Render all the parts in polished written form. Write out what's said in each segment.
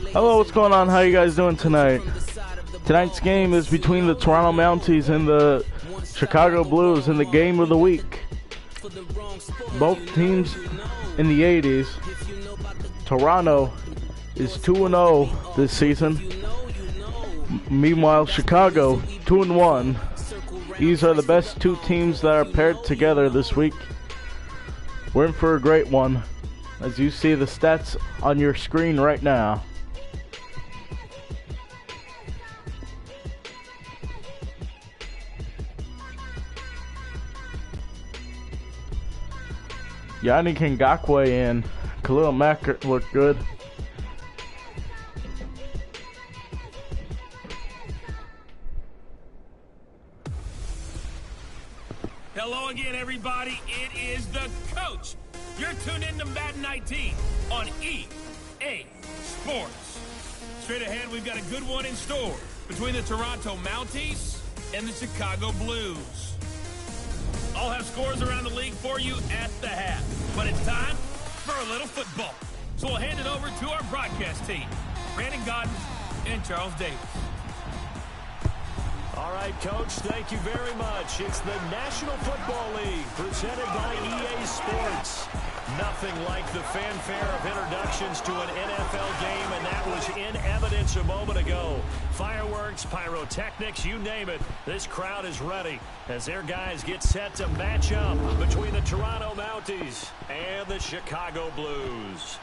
Hello, what's going on? How you guys doing tonight? Tonight's game is between the Toronto Mounties and the Chicago Blues in the game of the week. Both teams in the 80s. Toronto is 2-0 this season. Meanwhile, Chicago 2-1. These are the best two teams that are paired together this week. We're in for a great one, as you see the stats on your screen right now. Yannick Ngakoue and Khalil Mack look good. Hello again, everybody. It is the coach. You're tuned in to Madden 19 on EA Sports. Straight ahead, we've got a good one in store between the Toronto Mounties and the Chicago Blues. I'll have scores around the league for you at the half, but it's time for a little football. So we'll hand it over to our broadcast team, Brandon Godden and Charles Davis. All right, Coach, thank you very much. It's the National Football League presented by EA Sports. Nothing like the fanfare of introductions to an NFL game, and that was in evidence a moment ago. Fireworks, pyrotechnics, you name it. This crowd is ready as their guys get set to match up between the Toronto Mounties and the Chicago Blues.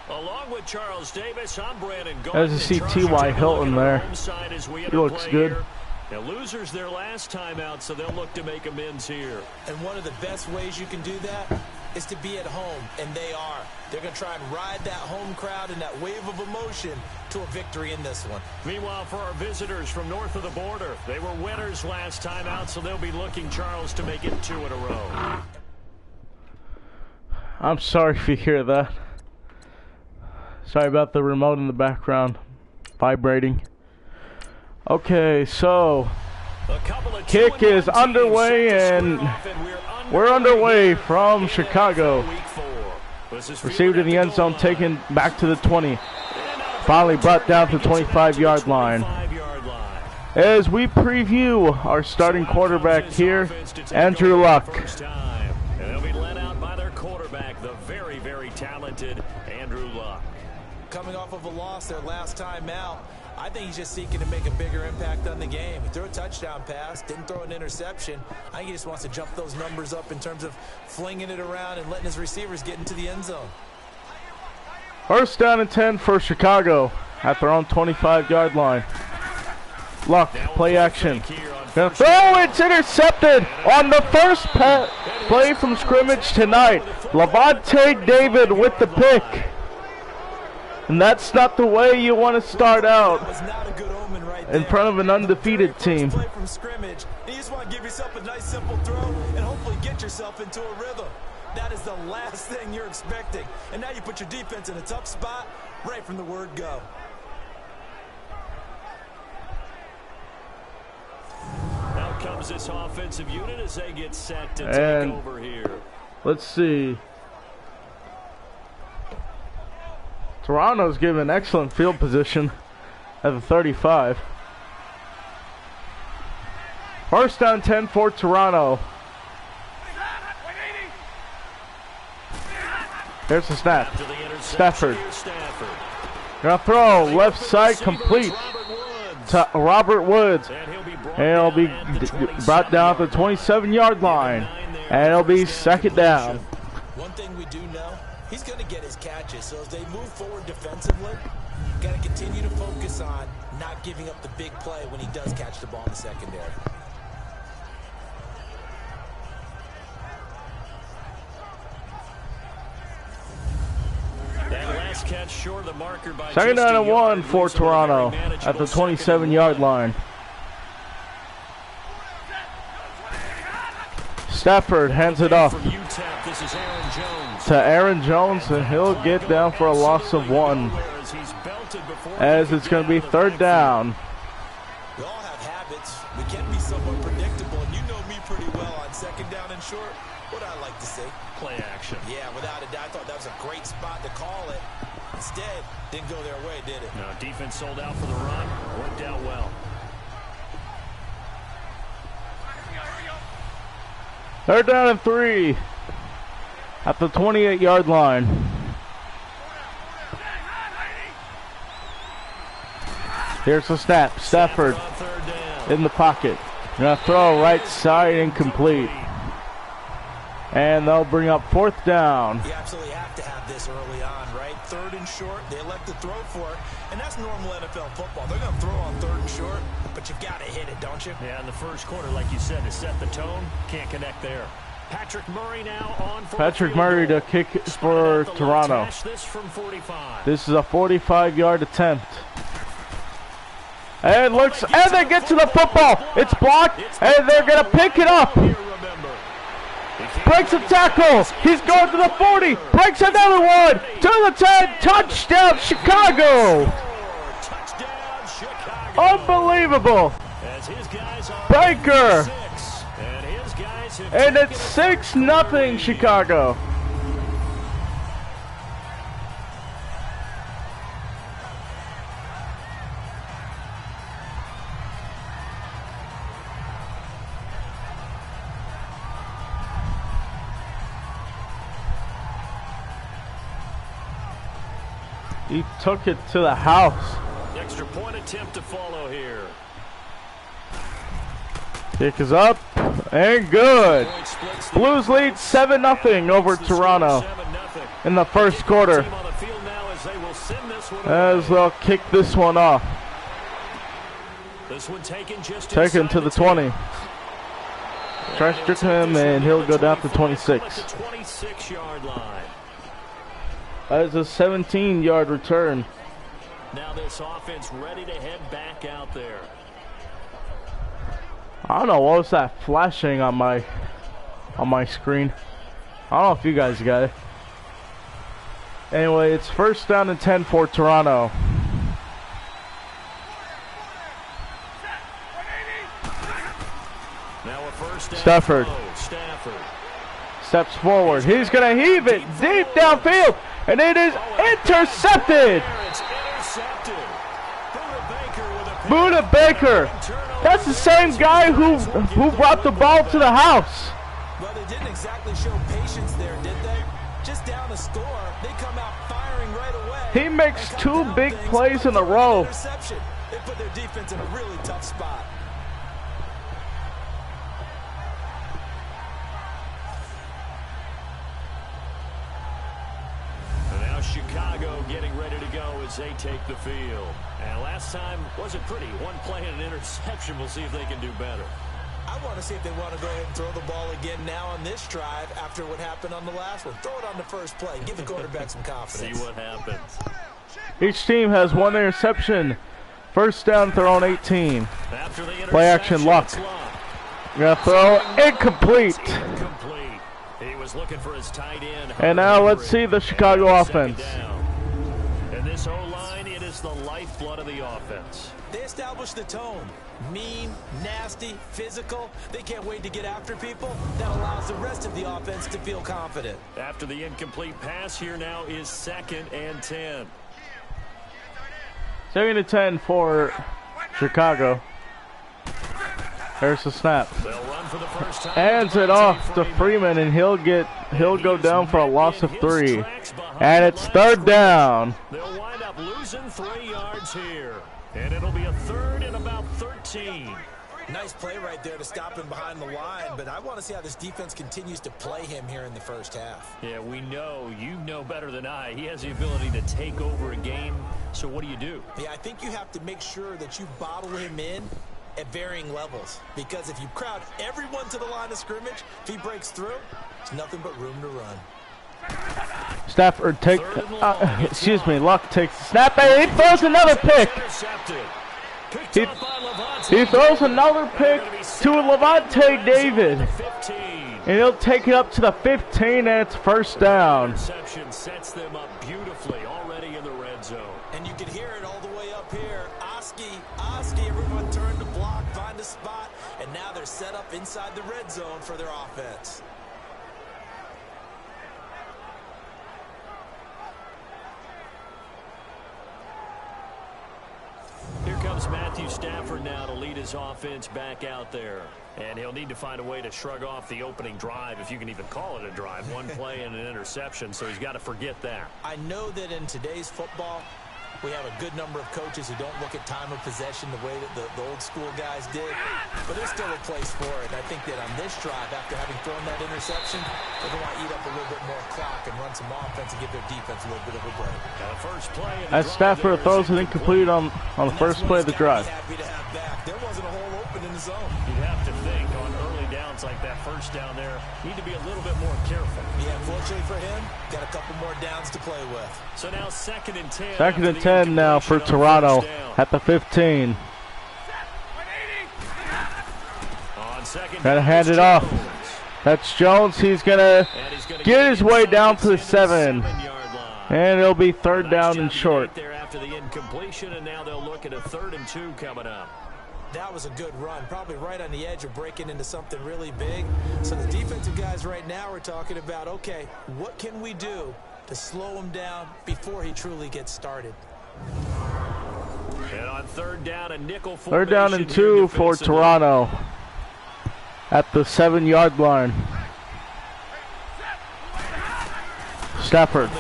Along with Charles Davis, I'm Brandon Godden. As you see T.Y. Hilton there, he looks good. The losers their last time out, so they'll look to make amends here. And one of the best ways you can do that is to be at home, and they are. They're going to try and ride that home crowd and that wave of emotion to a victory in this one. Meanwhile, for our visitors from north of the border, they were winners last time out, so they'll be looking, Charles, to make it 2 in a row. I'm sorry if you hear that. Sorry about the remote in the background vibrating. Okay, so kick is underway, and we're underway from Chicago. Received in the end zone, taken back to the 20. Finally brought down to the 25-yard line. As we preview our starting quarterback here, Andrew Luck. And they'll be led out by their quarterback, the very, very talented Andrew Luck. Coming off of a loss their last time out, I think he's just seeking to make a bigger impact on the game. He threw a touchdown pass, didn't throw an interception. I think he just wants to jump those numbers up in terms of flinging it around and letting his receivers get into the end zone. First down and 10 for Chicago at their own 25-yard line. Luck, play action. Gonna throw, it's intercepted on the first play from scrimmage tonight. Levante David with the pick. And that's not the way you want to start out in front of an undefeated team. You just want to give yourself a nice simple throw and hopefully get yourself into a rhythm. That is the last thing you're expecting. And now you put your defense in a tough spot right from the word go. Now comes this offensive unit as they get set to take over here. Let's see. Toronto's given excellent field position at the 35. First down 10 for Toronto. Here's the snap. Stafford. Gonna throw left side complete to Robert Woods. And it'll be brought down to the 27-yard line. And it'll be second down. One thing we do know, he's going to get his catches. So as they move forward defensively, got to continue to focus on not giving up the big play when he does catch the ball in the secondary. That last catch short of the marker by second down and 1 for Toronto at the 27-yard line. Stafford hands it off to Aaron Jones, and he'll get down for a loss of 1 as it's going to be third down. We all have habits. We can be somewhat predictable, and you know me pretty well on second down and short. What I like to say, play action. Yeah, without a doubt. I thought that was a great spot to call it. instead didn't go their way, did it? No, defense sold out for the run. Worked out well. Third down and 3 at the 28-yard line. Here's the snap. Stafford in the pocket. Gonna throw right side, incomplete. And they'll bring up 4th down. You absolutely have to have this early on, right? 3rd and short, they elect to throw for it, and that's normal NFL football. They're going to throw on 3rd and short, but you've got to hit it, don't you? Yeah, in the first quarter, like you said, to set the tone, can't connect there. Patrick Murray now on for Patrick Murray to kick for Toronto. This from 45. This is a 45-yard attempt. And looks, and they get to the football. It's blocked, and they're going to pick it up. Breaks a tackle. He's going to the 40. Breaks another one. To the 10. Touchdown, Chicago. Unbelievable. Baker. And it's 6-0 Chicago. He took it to the house. Extra point attempt to follow here. Kick is up and good. Blues lead 7-0 over Toronto in the first quarter. As they'll kick this one off. Taken to the 20. Tries to trick him and he'll go down to 26. 26-yard line. That is a 17-yard return. Now this offense ready to head back out there. I don't know what was that flashing on my screen. I don't know if you guys got it. Anyway, it's 1st down and 10 for Toronto. Now a first down. Stafford steps forward. He's gonna heave it deep downfield, and it is intercepted. Buda Baker. That's the same guy who brought the ball to the house. Well, they didn't exactly show patience there, did they? Just down a score, they come out firing right away. He makes 2 big plays in a row. They put their defense in a really tough spot. And now Chicago getting ready to go as they take the field. And last time wasn't pretty. 1 play and an interception. We'll see if they can do better. I want to see if they want to go ahead and throw the ball again now on this drive after what happened on the last one. Throw it on the first play. Give the quarterback some confidence. See what happens. Each team has 1 interception. First down, they're on 18. Play action, Luck. Gonna throw incomplete. He was looking for his tight end. And now let's see the Chicago offense. And this O-line, it is the lifeblood of the offense. They establish the tone. Mean, nasty, physical. They can't wait to get after people. That allows the rest of the offense to feel confident. After the incomplete pass, here now is 2nd and 10. 2nd and 10 for Chicago. There's the snap. They'll run for the first time. Hands it off to Freeman, and he'll go down for a loss of 3. And it's 3rd down. They'll wind up losing 3 yards here. And it'll be a 3rd and about 13. Nice play right there to stop him behind the line, but I want to see how this defense continues to play him here in the first half. Yeah, we know, you know better than I. He has the ability to take over a game, so what do you do? Yeah, I think you have to make sure that you bottle him in at varying levels, because if you crowd everyone to the line of scrimmage, if he breaks through, there's nothing but room to run. Stafford Luck takes the snap, and he throws another pick. He throws another pick to Levante David. And he'll take it up to the 15, and it's 1st down. Interception sets them up beautifully already in the red zone. And you can hear it all the way up here. Oski, everyone turned to block, find a spot, and now they're set up inside the red zone for their offense. comes Matthew Stafford now to lead his offense back out there. And he'll need to find a way to shrug off the opening drive, if you can even call it a drive. One play and an interception, so he's got to forget that. I know that in today's football, we have a good number of coaches who don't look at time of possession the way that the old school guys did, but there's still a place for it. I think that on this drive, after having thrown that interception, they're going to want to eat up a little bit more clock and run some offense and give their defense a little bit of a break. As Stafford throws it incomplete on the first play of the drive. Happy to have back. There wasn't a hole open in the zone. You'd have to think on early downs like that first down there, need to be a little bit more careful. Yeah, fortunately for him, got a couple more downs to play with. So now 2nd and 10. 2nd and 10 now for Toronto at the 15. Gotta hand it off. That's Jones. He's gonna get his way down to the 7. And it'll be 3rd down and short. There after the incompletion, and now they'll look at a 3rd and 2 coming up. That was a good run, probably right on the edge of breaking into something really big. So the defensive guys right now are talking about, okay, what can we do to slow him down before he truly gets started? And on 3rd down, a nickel 3rd down and 2 for Toronto at the 7-yard line. Stafford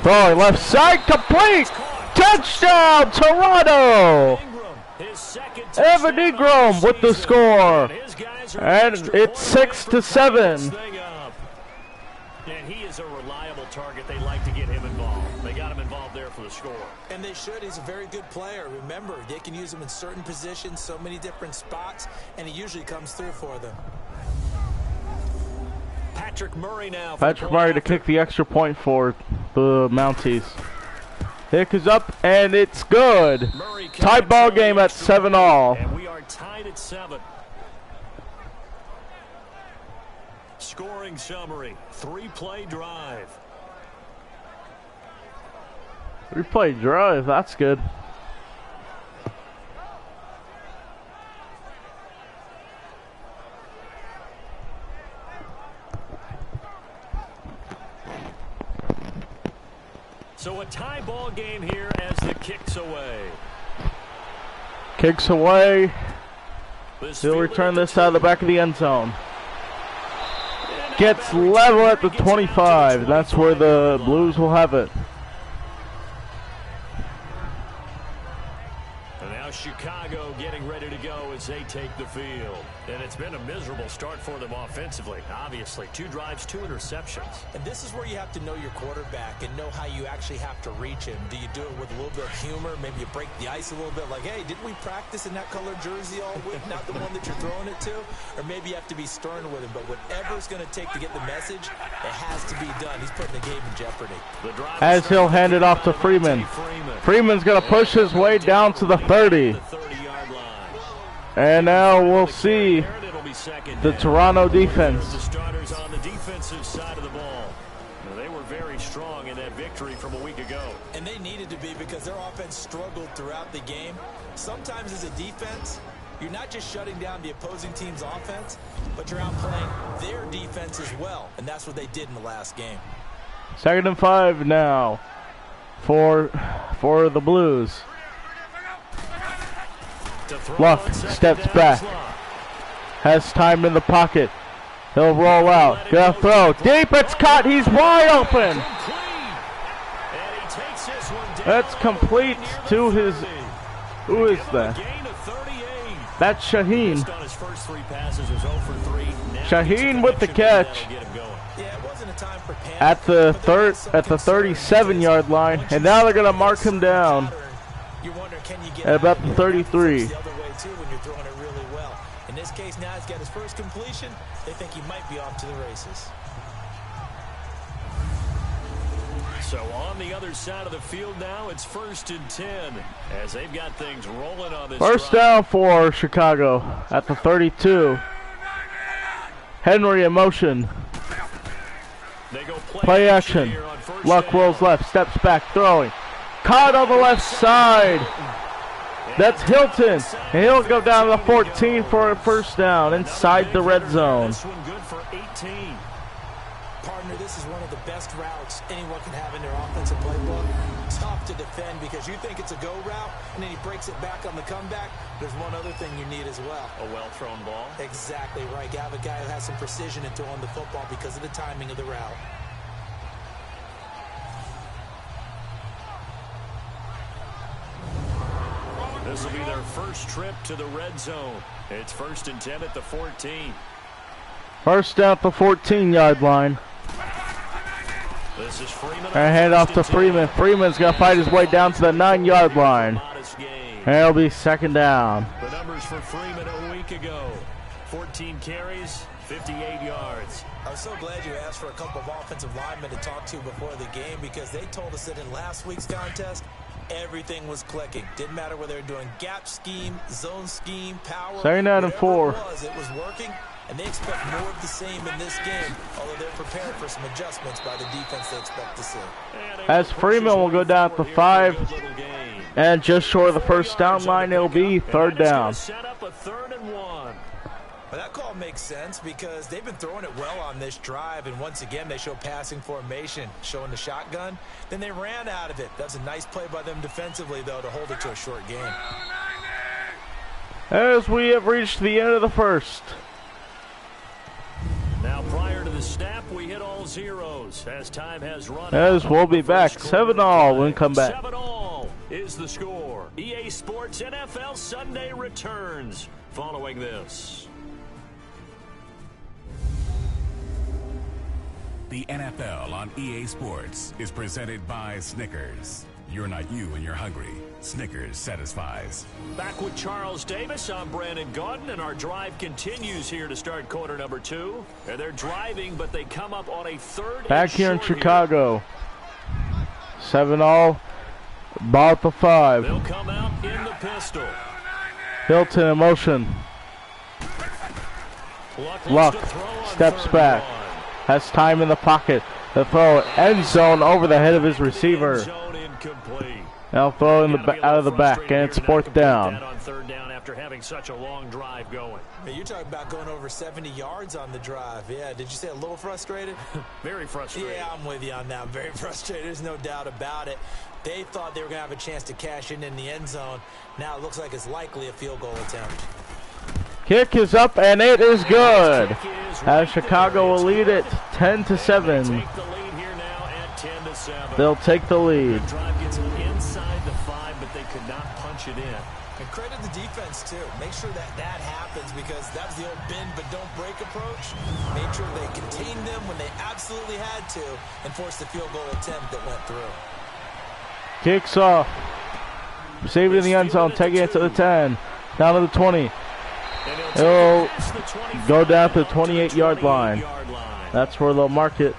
throwing left side, complete, touchdown Toronto. Evan Ingram with the score, and it's 6-7. And he is a reliable target. They like to get him involved. They got him involved there for the score. And they should. He's a very good player. Remember, they can use him in certain positions, so many different spots, and he usually comes through for them. Patrick Murray now. Patrick Murray to kick the extra point for the Mounties. Hick is up, and it's good. Tied ball game at 7-all. And we are tied at 7. Scoring summary, 3-play drive. 3-play drive, that's good. So a tie ball game here as the kick's away. Kicks away. He'll return this out of the back of the end zone. Gets level at the 25. That's where the Blues will have it. And now Chicago getting ready to go as they take the field. And it's been a miserable start for them offensively. Obviously, 2 drives, 2 interceptions. And this is where you have to know your quarterback and know how you actually have to reach him. Do you do it with a little bit of humor? Maybe you break the ice a little bit like, hey, didn't we practice in that color jersey all week? Not the one that you're throwing it to? Or maybe you have to be stern with him. But whatever it's going to take to get the message, it has to be done. He's putting the game in jeopardy. As he'll hand it off to Freeman. Freeman's going to push his way down to the 30. And now we'll see the Toronto defense. The starters on the defensive side of the ball. They were very strong in that victory from a week ago. And they needed to be because their offense struggled throughout the game. Sometimes as a defense, you're not just shutting down the opposing team's offense, but you're outplaying their defense as well. And that's what they did in the last game. 2nd and 5 now for the Blues. Luck steps back. Has time in the pocket. He'll roll out. Gonna throw. Deep. It's caught. He's wide open. That's complete to his. Who is that? That's Shaheen. Shaheen with the catch at the 37-yard line, and now they're gonna mark him down at about the 33. In this case, now he's got his first completion. They think he might be off to the races. So on the other side of the field now, it's 1st and 10 as they've got things rolling on this. First down for Chicago at the 32. Henry in motion. They go play action. Luck rolls left, steps back, throwing. Caught on the left side. That's Hilton, and he'll go down to the 14 for a first down inside the red zone. This one good for 18. Partner, this is one of the best routes anyone can have in their offensive playbook. Tough to defend because you think it's a go route, and then he breaks it back on the comeback. There's one other thing you need as well. A well-thrown ball. Exactly right. You have a guy who has some precision in throwing the football because of the timing of the route. This will be their first trip to the red zone. It's 1st and 10 at the 14. First down at the 14-yard line. This is Freeman. And hand off to Freeman. Freeman's going to fight his way down to the 9-yard line. And it'll be 2nd down. The numbers for Freeman a week ago. 14 carries, 58 yards. I was so glad you asked for a couple of offensive linemen to talk to before the game because they told us that in last week's contest, everything was clicking. Didn't matter whether they were doing gap scheme, zone scheme, power. 2nd and 4. It was working, and they expect more of the same in this game, although they're prepared for some adjustments by the defense they expect to see. As Freeman will go down at the 5, and just short of the first down line, it'll be 3rd down. Set up a 3rd and 1. Well, that call makes sense because they've been throwing it well on this drive, and once again they show passing formation, showing the shotgun. Then they ran out of it. That's a nice play by them defensively, though, to hold it to a short game. As we have reached the end of the first. Now, prior to the snap, we hit all zeros as time has run. As we'll be back 7-all when we come back. 7-all is the score. EA Sports NFL Sunday returns following this. The NFL on EA Sports is presented by Snickers. You're not you when you're hungry. Snickers satisfies. Back with Charles Davis, I'm Brandon Gaudin, and our drive continues here to start quarter number 2. And they're driving, but they come up on a 3rd. Back here in Chicago. 7-all. Ball at the 5. They'll come out in the pistol. Hilton in motion. Luck steps back. Has time in the pocket. The throw end zone over the head of his receiver. Now throw in the out of the back, and it's 4th down. On 3rd down after having such a long drive going. Hey, you're talking about going over 70 yards on the drive. Yeah, did you say a little frustrated? Very frustrated. Yeah, I'm with you on that. I'm very frustrated. There's no doubt about it. They thought they were going to have a chance to cash in the end zone. Now it looks like it's likely a field goal attempt. Kick is up, and it is good. As Chicago will lead it 10-7. They'll take the lead. The drive gets inside the 5, but they could not punch it in. And credit the defense, too. Make sure that happens because that was the old bend but don't break approach. Made sure they contained them when they absolutely had to and forced the field goal attempt that went through. Kicks off. Saving the end zone, taking it to the 10. Down to the 20. He'll go down to the 28-yard line. That's where they'll mark it.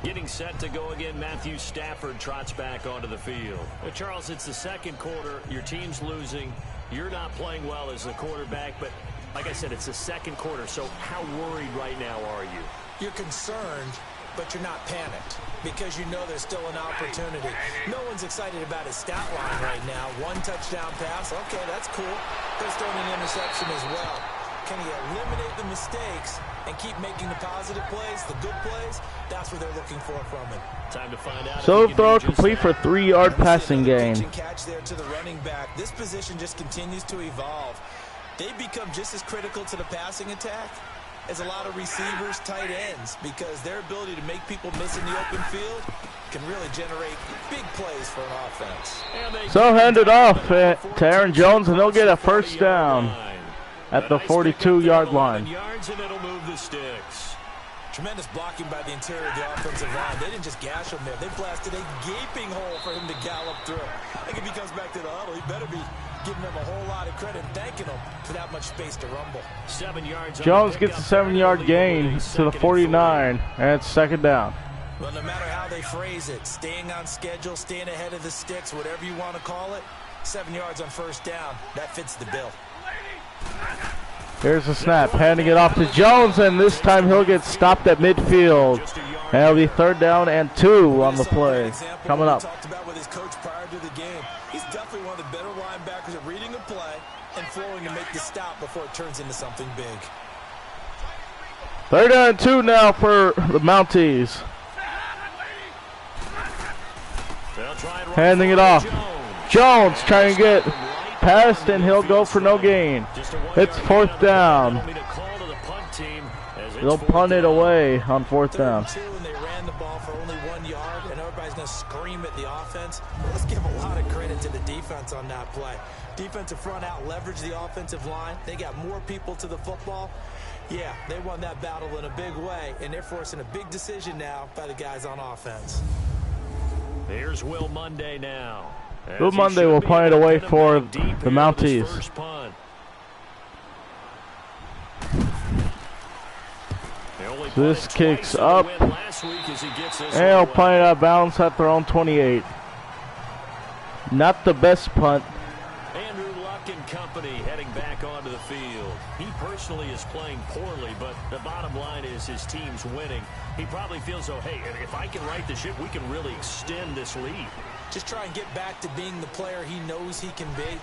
Getting set to go again, Matthew Stafford trots back onto the field. Well, Charles, it's the 2nd quarter. Your team's losing. You're not playing well as a quarterback, but like I said, it's the 2nd quarter. So how worried right now are you? You're concerned, but you're not panicked because you know there's still an opportunity. No one's excited about his stat line right now. 1 touchdown pass. Okay, that's cool. There's throwing an interception as well. Can he eliminate the mistakes and keep making the positive plays, the good plays? That's what they're looking for from him. Time to find out. So throw complete for 3-yard passing gain. Catch there to the running back. This position just continues to evolve. They become just as critical to the passing attack as a lot of receivers, tight ends, because their ability to make people miss in the open field can really generate big plays for an offense. So hand it off to Aaron Jones, and they'll get a 1st down at the 42-yard line. Tremendous blocking by the interior of the offensive line. They didn't just gash him there. They blasted a gaping hole for him to gallop through. I think if he comes back to the huddle, he better be giving them a whole lot of credit and thanking them for that much space to rumble. 7 yards. Jones gets a 7-yard gain to the 49, and it's 2nd down. Well, no matter how they phrase it, staying on schedule, staying ahead of the sticks, whatever you want to call it, 7 yards on 1st down, that fits the bill. Here's the snap, handing it off to Jones, and this time he'll get stopped at midfield. And it'll be 3rd down and 2 on the play. Coming up. Talked about with his coach prior to the game. He's definitely one of the better linebackers at reading a play and flowing to make the stop before it turns into something big. 3rd down and 2 now for the Mounties. They'll try and run Handing it off. Jones trying to get past, and he'll go for no gain. It's fourth down. They'll punt it away on fourth down. And they ran the ball for only 1 yard, and everybody's going to scream at the offense. Well, let's give a lot of credit to the defense on that play. Defensive front out leveraged the offensive line. They got more people to the football. Yeah, they won that battle in a big way, and they're forcing a big decision now by the guys on offense. Here's Will Monday now. Will Monday will punt it away for the Mounties. So this kicks up, and he'll punt it out of bounds at their own 28. Not the best punt. Andrew Luck and company heading back onto the field. He personally is playing poorly, but the bottom line is his team's winning. He probably feels, oh, hey, if I can right the ship, we can really extend this lead. Just try and get back to being the player he knows he can be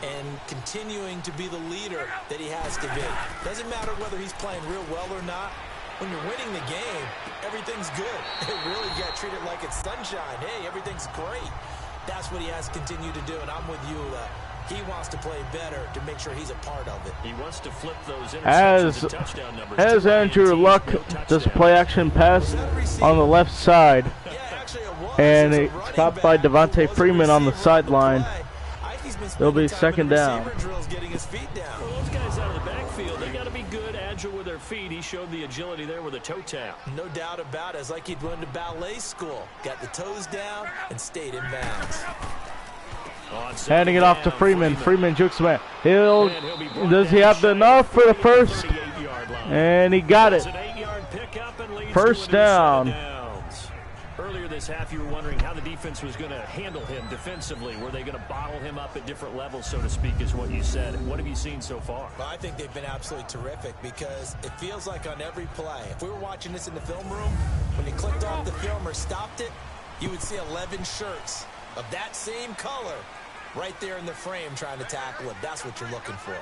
and continuing to be the leader that he has to be. Doesn't matter whether he's playing real well or not. When you're winning the game, everything's good. It really got treated like it's sunshine. Hey, everything's great. That's what he has to continue to do, and I'm with you. He wants to play better to make sure he's a part of it. He wants to flip those interceptions to touchdown numbers. As Andrew Luck does a play action pass on the left side, and it's caught by Devontae Freeman on the sideline. It'll be second down. Well, those guys out of the backfield, they got to be good, agile with their feet. He showed the agility there with a toe tap. No doubt about it. It's like he'd run to ballet school. Got the toes down and stayed in bounds. Handing it off to Freeman. Freeman jukes him. Does he have enough for the first? And he got it. First down. Earlier this half, you were wondering how the defense was going to handle him defensively. Were they going to bottle him up at different levels, so to speak, is what you said. What have you seen so far? Well, I think they've been absolutely terrific because it feels like on every play, if we were watching this in the film room, when you clicked off the film or stopped it, you would see 11 shirts of that same color right there in the frame trying to tackle it. That's what you're looking for.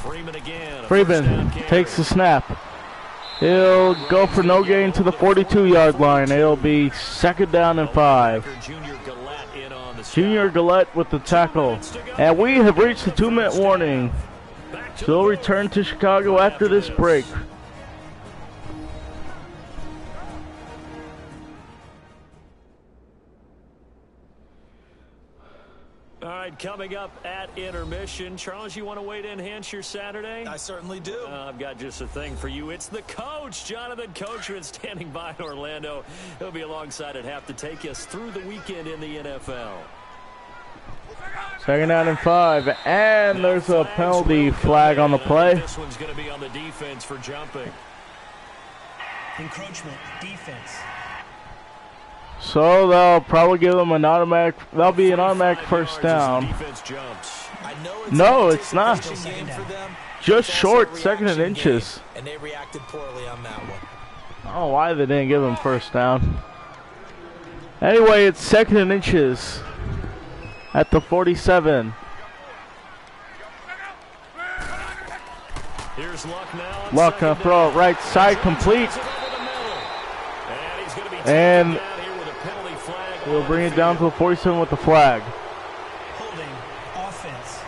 Freeman again. Freeman takes the snap. He'll go for no gain to the 42-yard line. It'll be second down and 5. Junior Gillette with the tackle. And we have reached the 2-minute warning. So we'll return to Chicago after this break. All right, coming up at intermission. Charles, you want to wait to enhance your Saturday? I certainly do. I've got just a thing for you. It's the coach, Jonathan Coachman, standing by in Orlando. He'll be alongside at half to take us through the weekend in the NFL. Second down and 5, and there's a penalty flag on the play. This one's going to be on the defense for jumping. Encroachment, defense. So they'll probably give them an automatic. That'll be an automatic first down. No, it's not. Just short, second and inches. And they reacted poorly on that one. I don't know why they didn't give them first down. Anyway, it's second and inches at the 47. Here's Luck now. Luck gonna throw it right side, complete. And we'll bring it down to the 47 with the flag. Holding offense.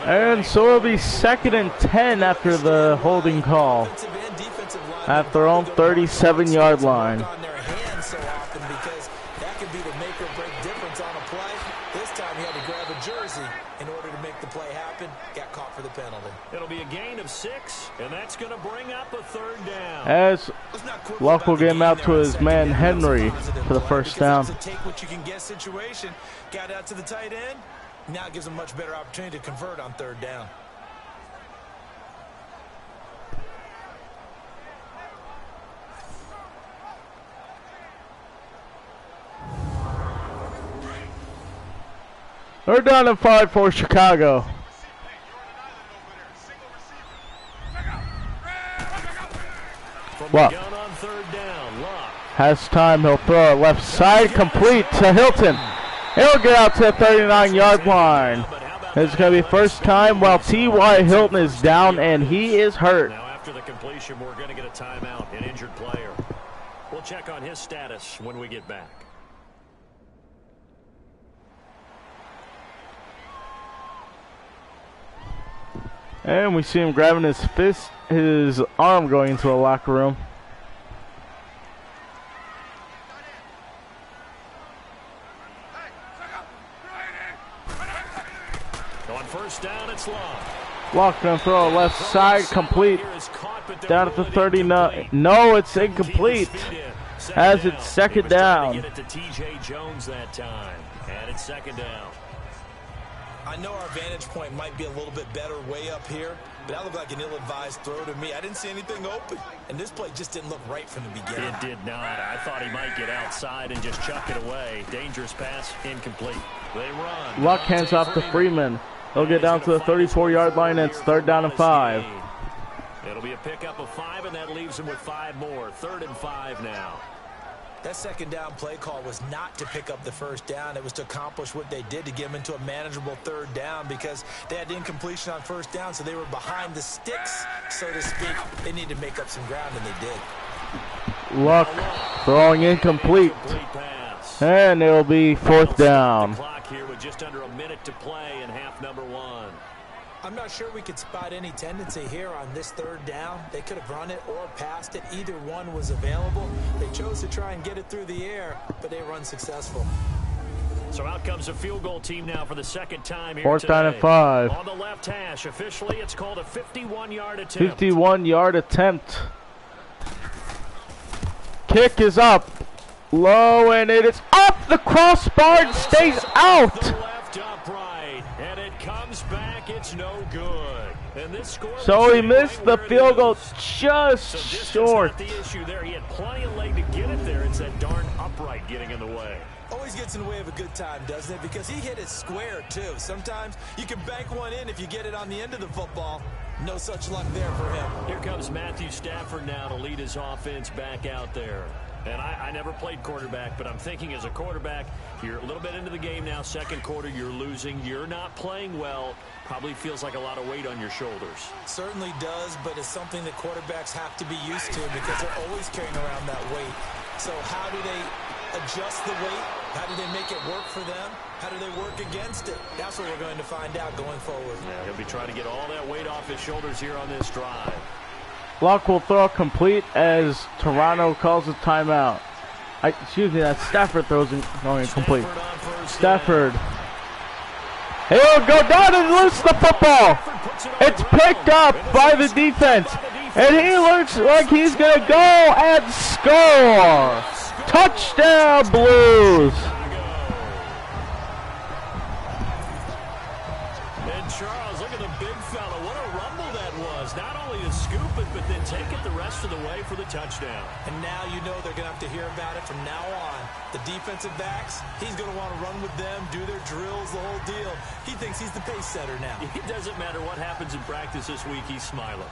And so it'll be second and 10 after the holding call at their own 37-yard line. It'll be a gain of 6, and that's going to bring up a third down. As Luck will get him out to his man Henry for the first down. Take what you can get situation. Got out to the tight end. Now it gives them much better opportunity to convert on third down. Third down and 5 for Chicago. Luck has time. He'll throw it left side, complete to Hilton. He'll get out to the 39-yard line. It's going to be first time while T.Y. Hilton is down, and he is hurt. Now after after the completion, we're going to get a timeout, an injured player. We'll check on his status when we get back. And we see him grabbing his fist, his arm going into the locker room. On first down, it's long. Lock gonna throw left side, complete. Down at the 39. No, it's incomplete. As it's second down. Get it to TJ Jones that time. And it's second down. I know our vantage point might be a little bit better way up here, but that looked like an ill-advised throw to me. I didn't see anything open, and this play just didn't look right from the beginning. It did not. I thought he might get outside and just chuck it away. Dangerous pass, incomplete. They run. Luck hands off to Freeman. He'll get down to the 34-yard line. It's third down and 5. It'll be a pickup of 5, and that leaves him with 5 more. 3rd and 5 now. That second down play call was not to pick up the first down. It was to accomplish what they did, to get them into a manageable 3rd down, because they had incompletion on first down, so they were behind the sticks, so to speak. They needed to make up some ground, and they did. Luck throwing incomplete. And it'll be 4th down. Here with just under a minute to play in half number 1. I'm not sure we could spot any tendency here on this 3rd down. They could have run it or passed it. Either one was available. They chose to try and get it through the air, but they were unsuccessful. So out comes a field goal team now for the second time here 4th today. down and 5. On the left hash, officially it's called a 51-yard attempt. 51-yard attempt. Kick is up. Low, and it is up. The crossbar and stays out. Left upright, and it comes back. It's no good. And this score so he missed the field goal just short. The issue there, he had plenty of leg to get it there. It's that darn upright getting in the way. Always gets in the way of a good time, doesn't it? Because he hit it square too. Sometimes you can bank one in if you get it on the end of the football. No such luck there for him. Here comes Matthew Stafford now to lead his offense back out there. And I never played quarterback, but I'm thinking as a quarterback, you're a little bit into the game now. Second quarter, you're losing. You're not playing well. Probably feels like a lot of weight on your shoulders. Certainly does, but it's something that quarterbacks have to be used to because they're always carrying around that weight. So how do they adjust the weight? How do they make it work for them? How do they work against it? That's what we're going to find out going forward. Yeah, he'll be trying to get all that weight off his shoulders here on this drive. Luck will throw complete as Toronto calls a timeout. Excuse me, that's Stafford throws it going complete. Stafford. He'll go down and lose the football. It's picked up by the defense. And he looks like he's going to go and score. Touchdown, Blues. And Charles, look at the big fella. What a rumble that was. Not only to scoop it, but then take it the rest of the way for the touchdown. And now you know they're going to have to hear about it from now on. The defensive backs, he's going to want to run with them, do their drills, the whole deal. He thinks he's the pace setter now. It doesn't matter what happens in practice this week, he's smiling.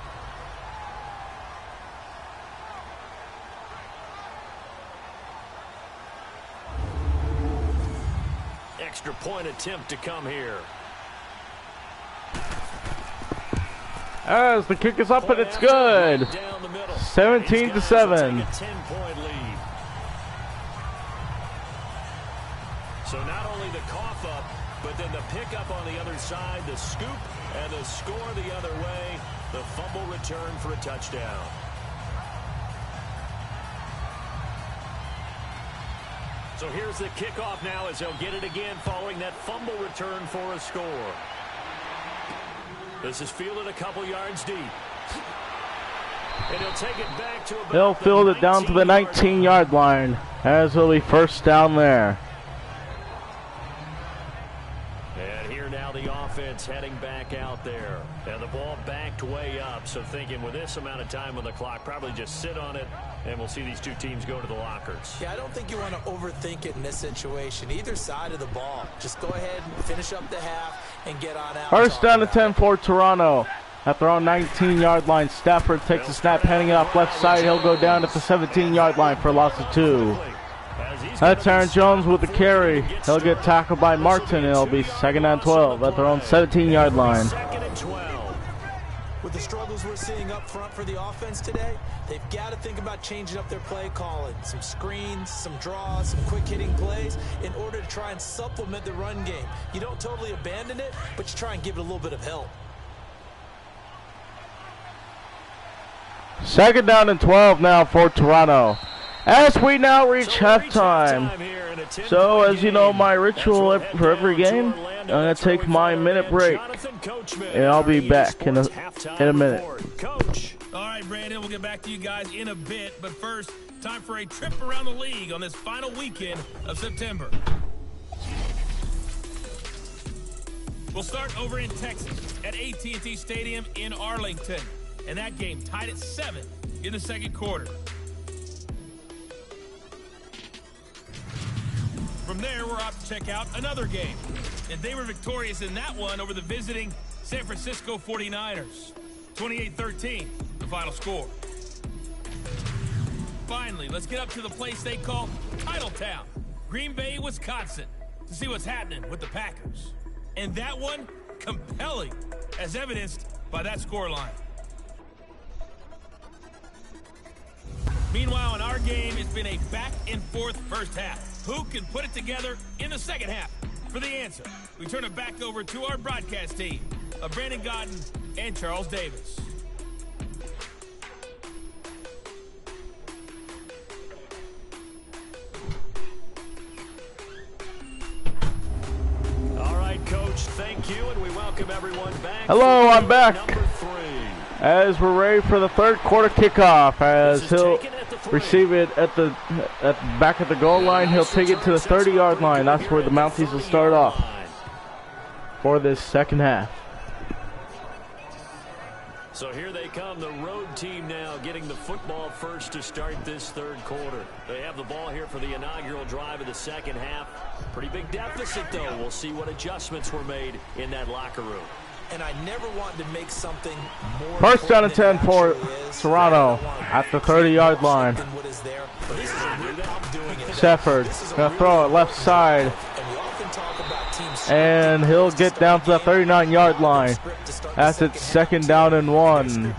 Extra point attempt to come here. As the kick is up and it's good. 17-7. 10-point lead. So not only the cough up, but then the pickup on the other side, the scoop, and the score the other way. The fumble return for a touchdown. So here's the kickoff now as they'll get it again following that fumble return for a score. This is fielded a couple yards deep. And he'll take it back to about He'll field it down to the 19-yard line as it'll be first down there. And here now the offense heading back out there. And the ball backed way up. So thinking with this amount of time on the clock, probably just sit on it. And we'll see these two teams go to the lockers. Yeah, I don't think you want to overthink it in this situation. Either side of the ball. Just go ahead and finish up the half and get on out. First down to 10 for Toronto. At their own 19-yard line, Stafford takes a snap, handing it off left side. He'll go down at the 17-yard line for a loss of 2. That's Aaron Jones with the carry. He'll get tackled by Martin. It'll be second and 12 at their own 17-yard line. Second and 12. With the struggles we're seeing up front for the offense today, they've got to think about changing up their play calling. Some screens, some draws, some quick-hitting plays in order to try and supplement the run game. You don't totally abandon it, but you try and give it a little bit of help. 2nd down and 12 now for Toronto. As we now reach halftime. So, as you know, my ritual for every game, I'm going to take my minute break. And I'll be back in a minute. All right, Brandon, we'll get back to you guys in a bit. But first, time for a trip around the league on this final weekend of September. We'll start over in Texas at AT&T Stadium in Arlington. And that game tied at 7 in the second quarter. From there, we're off to check out another game. And they were victorious in that one over the visiting San Francisco 49ers. 28-13, the final score. Finally, let's get up to the place they call Titletown, Green Bay, Wisconsin, to see what's happening with the Packers. And that one, compelling, as evidenced by that scoreline. Meanwhile, in our game, it's been a back-and-forth first half. Who can put it together in the second half? For the answer, we turn it back over to our broadcast team of Brandon Godden and Charles Davis. All right, Coach, thank you, and we welcome everyone back. Hello, I'm back. Number 3. As we're ready for the third quarter kickoff, as he'll receive it at the back of the goal line, he'll take it to the 30-yard line. That's where the Mounties will start off for this second half. So here they come, the road team now getting the football first to start this third quarter. They have the ball here for the inaugural drive of the second half. Pretty big deficit, though. We'll see what adjustments were made in that locker room. And I never wanted to make something more. First down and 10 for Toronto at the 30-yard line. Stafford gonna throw it left side, and he'll get down to the 39-yard line. That's it, 2nd down and 1. We'll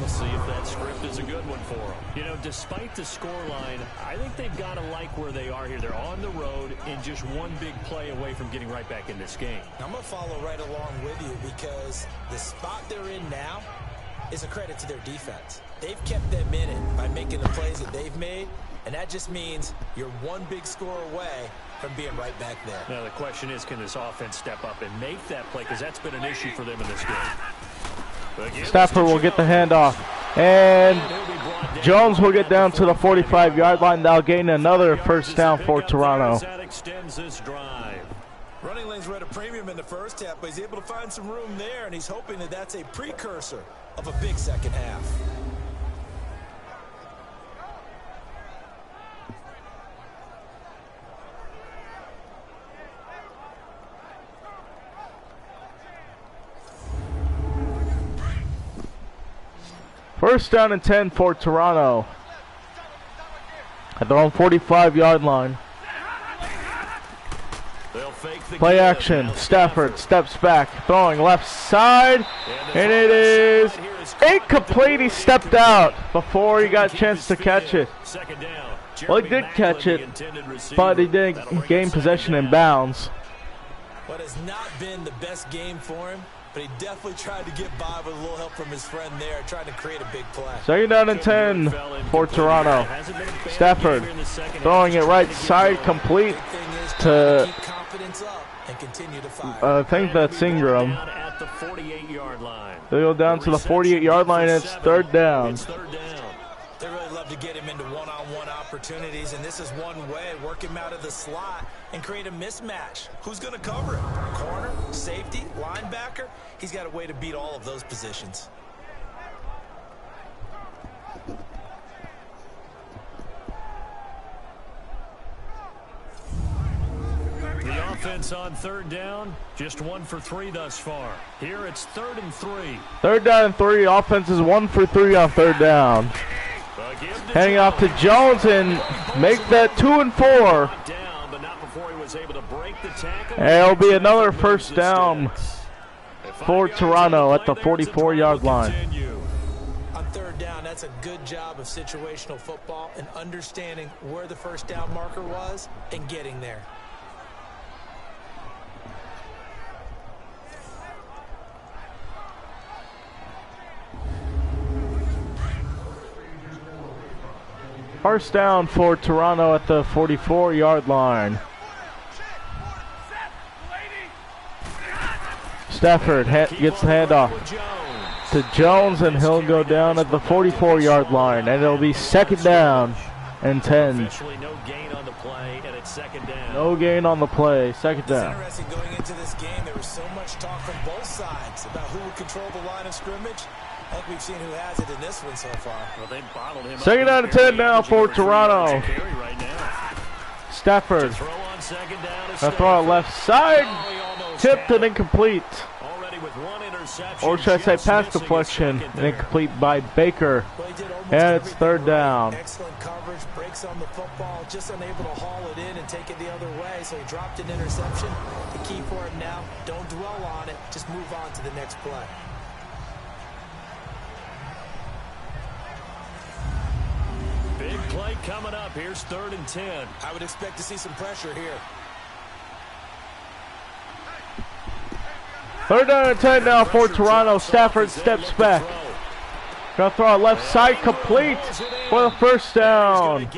see if that script is a good one for them. You know, despite the scoreline, I think they've got to like where they are here. They're on the road and just one big play away from getting right back in this game. I'm going to follow right along with you because the spot they're in now is a credit to their defense. They've kept them in it by making the plays that they've made, and that just means you're one big score away from being right back there. Now the question is, can this offense step up and make that play? Because that's been an issue for them in this game. Stafford will get the handoff, and Jones will get down to the 45-yard line. They'll gain another first down for Toronto. That extends this drive. Running lanes were at a premium in the first half, but he's able to find some room there, and he's hoping that that's a precursor of a big second half. First down and 10 for Toronto at their own 45-yard line. Play action. Stafford steps back, throwing left side, and it is incomplete. He stepped out before he got a chance to catch it. Well, he did catch it, but he didn't gain possession in bounds. What has not been the best game for him, but he definitely tried to get by with a little help from his friend there, trying to create a big play. 2nd down and 10 for Toronto. Stafford throwing it right side, complete to, I think that's Ingram. They go down to the 48-yard line, and it's 3rd down. They really love to get him into one-on-one opportunities, and this is one way, work him out of the slot and create a mismatch. Who's going to cover him? Corner, safety, linebacker? He's got a way to beat all of those positions. The offense on 3rd down, just 1 for 3 thus far. Here it's 3rd and 3. 3rd down and 3. Offense is 1 for 3 on 3rd down. Handing off to Jones and make that 2 and 4. was able to break the tackle. And it'll be another first down for Toronto at the 44-yard line. On third down, that's a good job of situational football and understanding where the first down marker was and getting there. First down for Toronto at the 44-yard line. Stafford gets the handoff to Jones, and he'll go down at the 44-yard line, and it'll be second down and 10. No gain on the play, and it's second down. No gain on the play, second down. It's interesting going into this game. There was so much talk from both sides about who would control the line of scrimmage. I think we've seen who has it in this one so far. Well, they bottled him second down and 10 now for Toronto. Right now. Stafford. Throw on second down. A throw on left side. Tipped and incomplete. Already with one interception. Or should I say pass deflection and incomplete by Baker. And it's third down. Excellent coverage, breaks on the football, just unable to haul it in and take it the other way, so he dropped an interception. The key for him now, don't dwell on it, just move on to the next play. Big play coming up. Here's third and 10. I would expect to see some pressure here. Third down and 10 now for Toronto. Stafford steps back. Gonna throw a left side complete for the first down.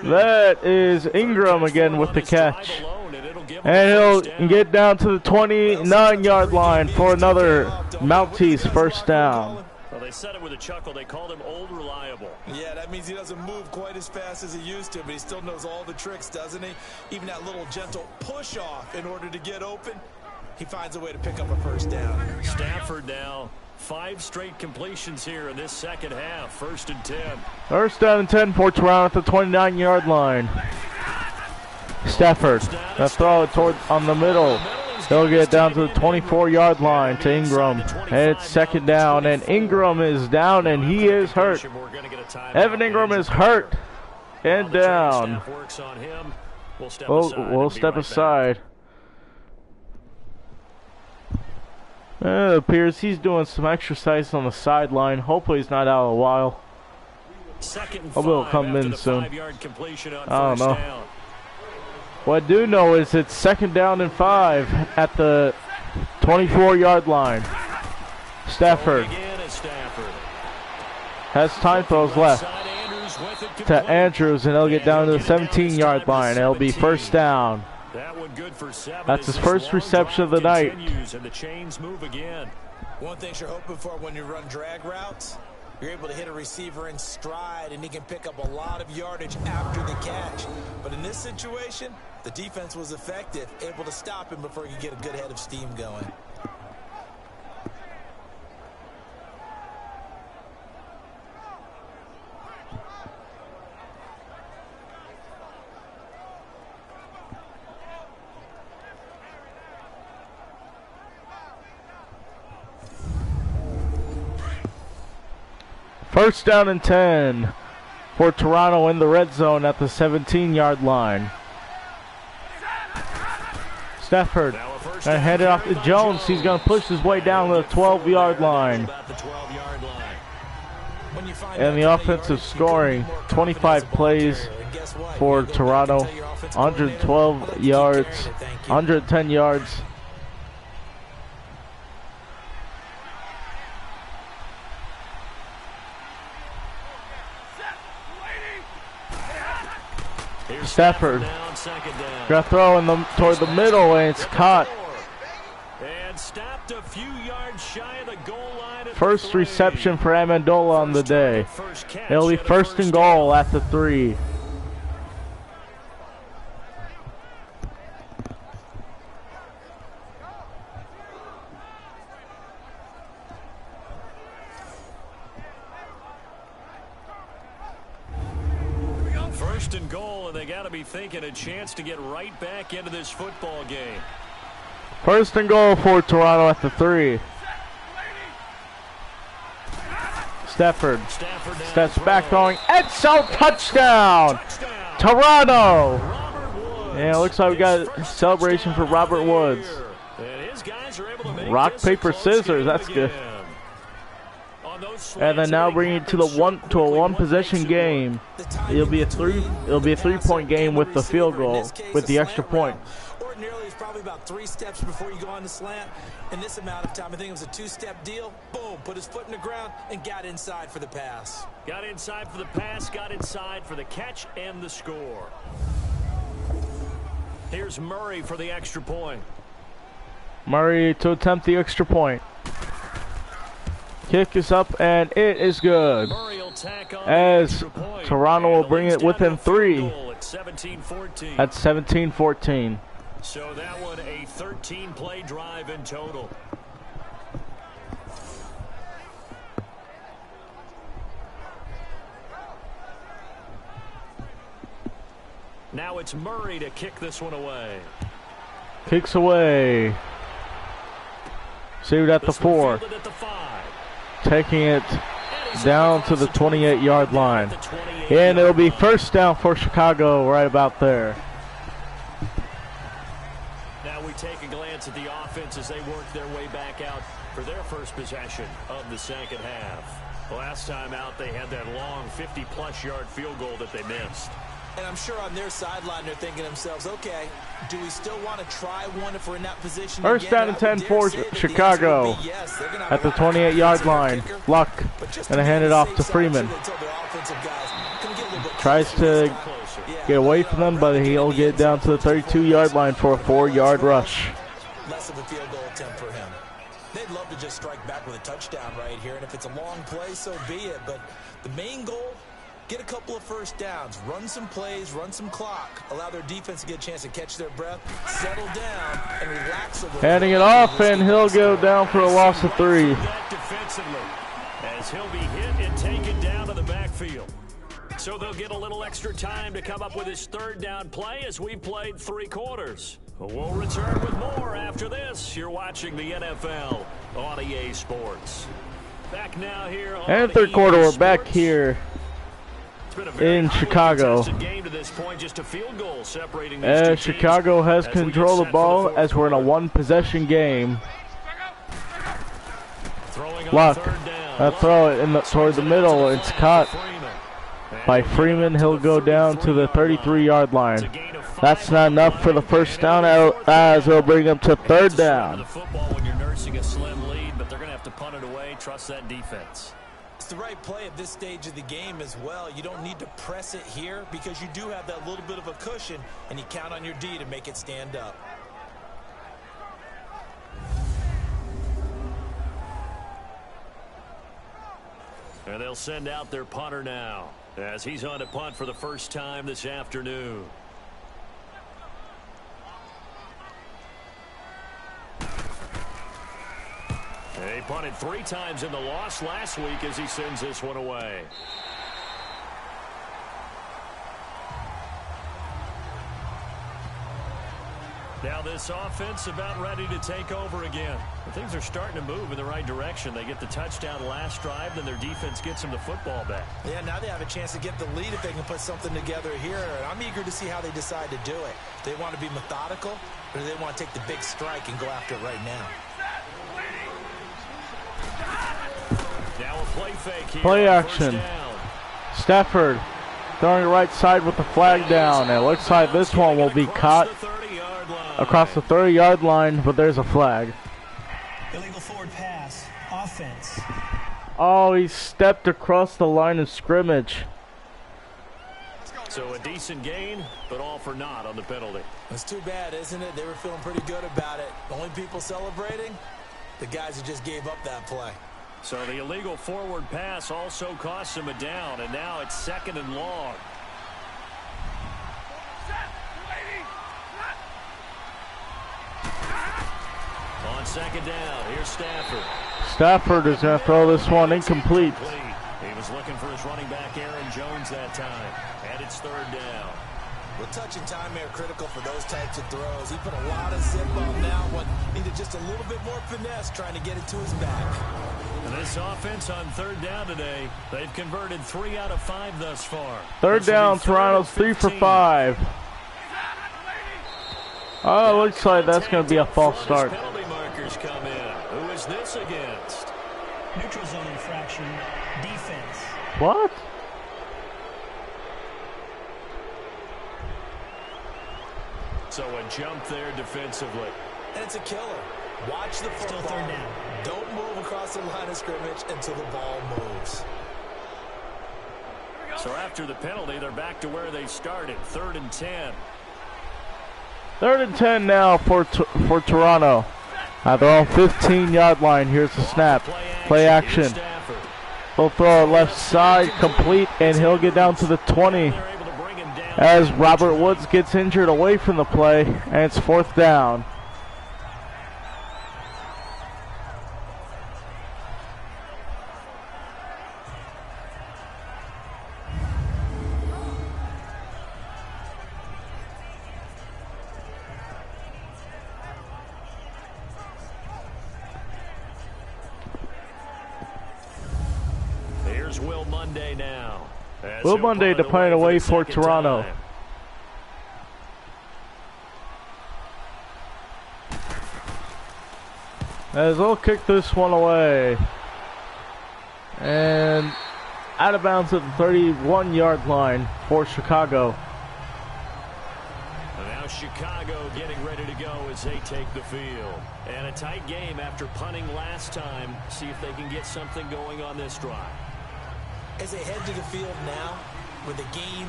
That is Ingram again with the catch. And he'll get down to the 29-yard line for another Mounties first down. Well, they said it with a chuckle. They called him old reliable. Yeah, that means he doesn't move quite as fast as he used to, but he still knows all the tricks, doesn't he? Even that little gentle push off in order to get open. He finds a way to pick up a first down. Stafford now 5 straight completions here in this second half. First and 10. First down and 10 for Toronto at the 29-yard line. Stafford, that throw toward on the middle. He'll get down to the 24-yard line to Ingram. And it's second down, and Ingram is down, and he is hurt. Evan Ingram is hurt and down. We'll step aside. It appears he's doing some exercise on the sideline. Hopefully he's not out a while. Hopefully he'll come in soon. I don't know. What I do know is it's second down and 5 at the 24-yard line. Stafford has time throws left to Andrews, and he'll get down to the 17-yard line. It'll be first down. That's his first reception of the night. And the chains move again. One thing you're hoping for when you run drag routes, you're able to hit a receiver in stride, and he can pick up a lot of yardage after the catch. But in this situation, the defense was effective, able to stop him before he could get a good head of steam going. First down and 10 for Toronto in the red zone at the 17-yard line. Stafford gonna hand it off to Jones. He's gonna push his way down to the 12-yard line. And the offensive scoring, 25 plays for Toronto, 112 yards, 110 yards. Stafford got throw toward the middle, and it's caught. First reception for Amendola on the day. It'll be first and goal at the 3. First and goal, and they got to be thinking a chance to get right back into this football game. First and goal for Toronto at the 3. Stafford steps back throwing. Edsel touchdown! Toronto! Yeah, it looks like we got a celebration for Robert Woods. And his guys are able to make Rock, this a paper, close scissors. game That's good. again. And then now bringing it to the one possession game. It'll be a 3-point game with the field goal, with the extra point. Ordinarily, it's probably about 3 steps before you go on the slant. In this amount of time, I think it was a 2-step deal. Boom, put his foot in the ground and got inside for the pass. Got inside for the pass, got inside for the catch and the score. Here's Murray for the extra point. Murray to attempt the extra point. Kick is up and it is good. As Toronto will bring it within 3 at 17-14. So that one a 13-play drive in total. Now it's Murray to kick this one away. Kicks away. Saved at the 4. Taking it down to the 28-yard line. And it'll be first down for Chicago right about there. Now we take a glance at the offense as they work their way back out for their first possession of the second half. Last time out, they had that long 50-plus yard field goal that they missed. And I'm sure on their sideline they're thinking to themselves, okay, do we still want to try one if we're in that position? First down and 10 for Chicago at the 28-yard line. Luck, and I hand it off to Freeman. Tries to get away from them, but he'll get down to the 32-yard line for a 4-yard rush. Less of a field goal attempt for him. They'd love to just strike back with a touchdown right here, and if it's a long play, so be it. But the main goal, get a couple of first downs, run some plays, run some clock, allow their defense to get a chance to catch their breath, settle down, and relax a little. Handing it off, and he'll go down for a loss of 3. Defensively, as he'll be hit and taken down to the backfield. So they'll get a little extra time to come up with his 3rd down play as we played 3 quarters. We'll return with more after this. You're watching the NFL on EA Sports. Back now here on and 3rd quarter, we're back here in Chicago. As Chicago has control of the ball as we're in a 1-possession game. Luck. Throw it toward the middle. It's caught by Freeman. He'll go down to the 33-yard line. That's not enough for the first down as they'll bring him to 3rd down. When you're nursing a slim lead, but they're going to have to punt it away. Trust that defense. It's the right play at this stage of the game as well. You don't need to press it here because you do have that little bit of a cushion, and you count on your D to make it stand up. And they'll send out their punter now as he's on to punt for the first time this afternoon. He punted 3 times in the loss last week as he sends this one away. Now this offense about ready to take over again. Things are starting to move in the right direction. They get the touchdown last drive, then their defense gets them the football back. Yeah, now they have a chance to get the lead if they can put something together here. And I'm eager to see how they decide to do it. Do they want to be methodical, or do they want to take the big strike and go after it right now? Now a play fake here. Play action. Stafford throwing right side with the flag down. It looks like this one will be caught across the 30-yard line, but there's a flag. Illegal forward pass. Offense. Oh, he stepped across the line of scrimmage. So a decent gain, but all for naught on the penalty. That's too bad, isn't it? They were feeling pretty good about it. The only people celebrating, the guys who just gave up that play. So the illegal forward pass also costs him a down, and now it's 2nd and long. On 2nd down, here's Stafford. Stafford is going to throw this one incomplete. He was looking for his running back, Aaron Jones, that time. And it's 3rd down. Well, touch and time are critical for those types of throws. He put a lot of zip on that one. Needed just a little bit more finesse trying to get it to his back. And this offense on 3rd down today, they've converted 3 out of 5 thus far. 3rd down, Toronto's 3 for 5. Oh, it looks like that's going to be a false start. Penalty markers come in. Who is this against? Neutral zone infraction. Defense. What? So a jump there defensively. And it's a killer. Watch the football. Still third down. Don't move across the line of scrimmage until the ball moves. So after the penalty, they're back to where they started. 3rd and 10. 3rd and 10 now for Toronto. At their own 15-yard line. Here's the snap. Play action. He'll throw it left side, complete, and he'll get down to the 20 as Robert Woods gets injured away from the play, and it's 4th down. Will Monday now. Will Monday to punt away for Toronto. As they'll kick this one away. And out of bounds at the 31-yard line for Chicago. And now Chicago getting ready to go as they take the field. And a tight game after punting last time. See if they can get something going on this drive. As they head to the field now, with the game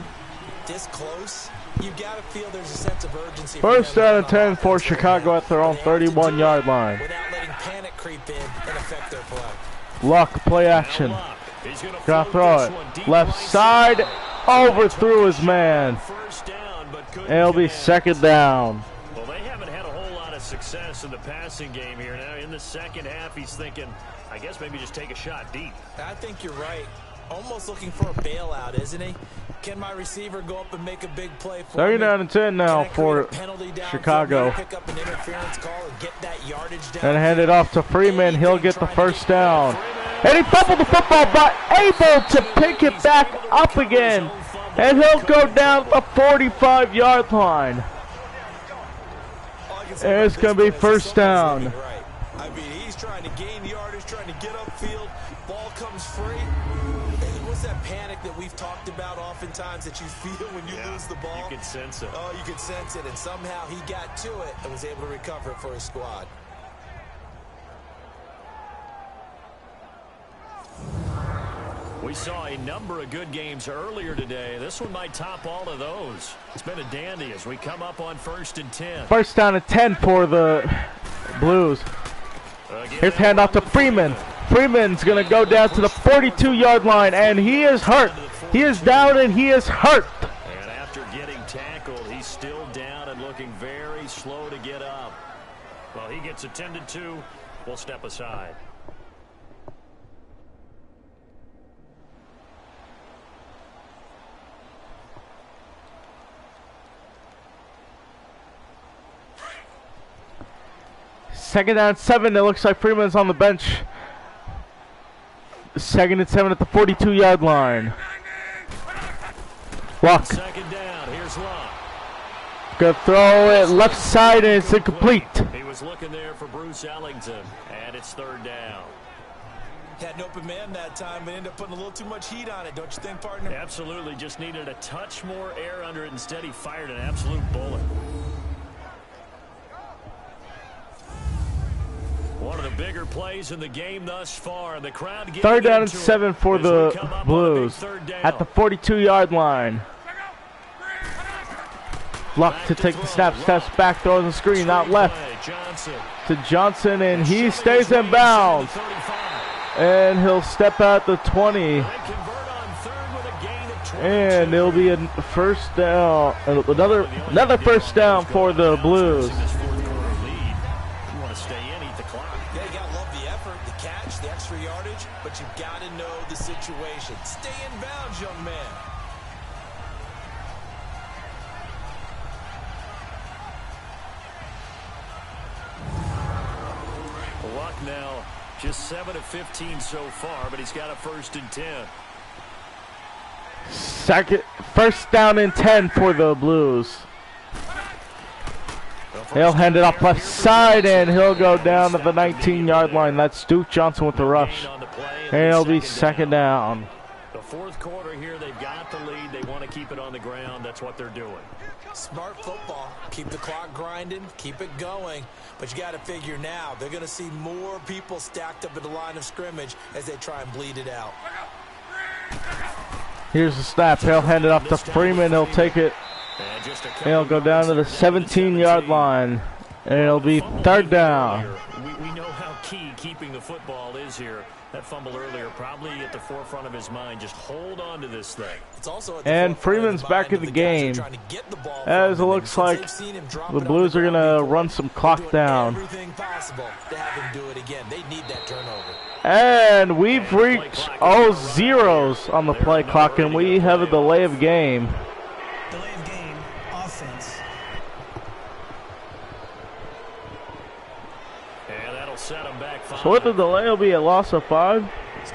this close, you've got to feel there's a sense of urgency. 1st down and 10 for Chicago at their own 31-yard line. Without letting panic creep in and affect their play. Luck, play action. Gonna throw it. Left side, overthrew his man. And it'll be 2nd down. Well, they haven't had a whole lot of success in the passing game here. Now in the second half, he's thinking, I guess maybe just take a shot deep. I think you're right. Almost looking for a bailout, isn't he? Can my receiver go up and make a big play for me? 2nd down and 10 now for Chicago. Pick up an interference call and get that yardage down. And hand it off to Freeman. He'll get the 1st down. And he fumbled the football, but able to pick it back up again. And he'll go down the 45-yard line. And it's going to be 1st down. I mean, he's trying to gain yardage, trying to get upfield. Ball comes free. What's that panic that we've talked about oftentimes that you feel when you lose the ball? You can sense it. Oh, you can sense it, and somehow he got to it and was able to recover it for his squad. We saw a number of good games earlier today. This one might top all of those. It's been a dandy as we come up on 1st and 10. 1st down and 10 for the Blues. Here's handoff to Freeman. Freeman's going to go down to the 42-yard line, and he is hurt. He is down, and he is hurt. And after getting tackled, he's still down and looking very slow to get up. Well, he gets attended to. We'll step aside. Second down and 7. It looks like Freeman's on the bench. 2nd and 7 at the 42-yard line. Luck. 2nd down. Here's Luck. Gonna throw it left side, and it's incomplete. He was looking there for Bruce Ellington, and it's 3rd down. Had an open man that time, but ended up putting a little too much heat on it, don't you think, partner? Absolutely. Just needed a touch more air under it. Instead, he fired an absolute bullet. One of the bigger plays in the game thus far. The crowd 3rd down and 7 for the Blues at the 42-yard line. Luck to take the snap, steps back, throws the screen out left to Johnson, and he stays in bounds. And he'll step out the 20. And it'll be a 1st down, another 1st down for the Blues. But you've got to know the situation. Stay in bounds, young man. Luck now just 7 of 15 so far, but he's got a 1st and 10. 1st down and 10 for the Blues. Well, He'll hand it off left side, and he'll go down to the 19-yard line. That's Duke Johnson with the rush. And it'll be second down. The fourth quarter here, they've got the lead. They want to keep it on the ground. That's what they're doing. Smart football. Keep the clock grinding. Keep it going. But you got to figure now, they're going to see more people stacked up at the line of scrimmage as they try and bleed it out. Here's the snap. He'll hand it off to Freeman. He'll take it. And he'll go down to the 17-yard line. And it'll be third down. We know how key keeping the football is here. That fumble earlier probably at the forefront of his mind. Just hold on to this thing. It's also and Freeman's back in the game. As it looks like the Blues are going to run some clock down. And we've reached all zeros on the play clock, and we have a delay of game. Delay of game, offense. And that'll set him back 5. So with the delay, it'll be a loss of 5.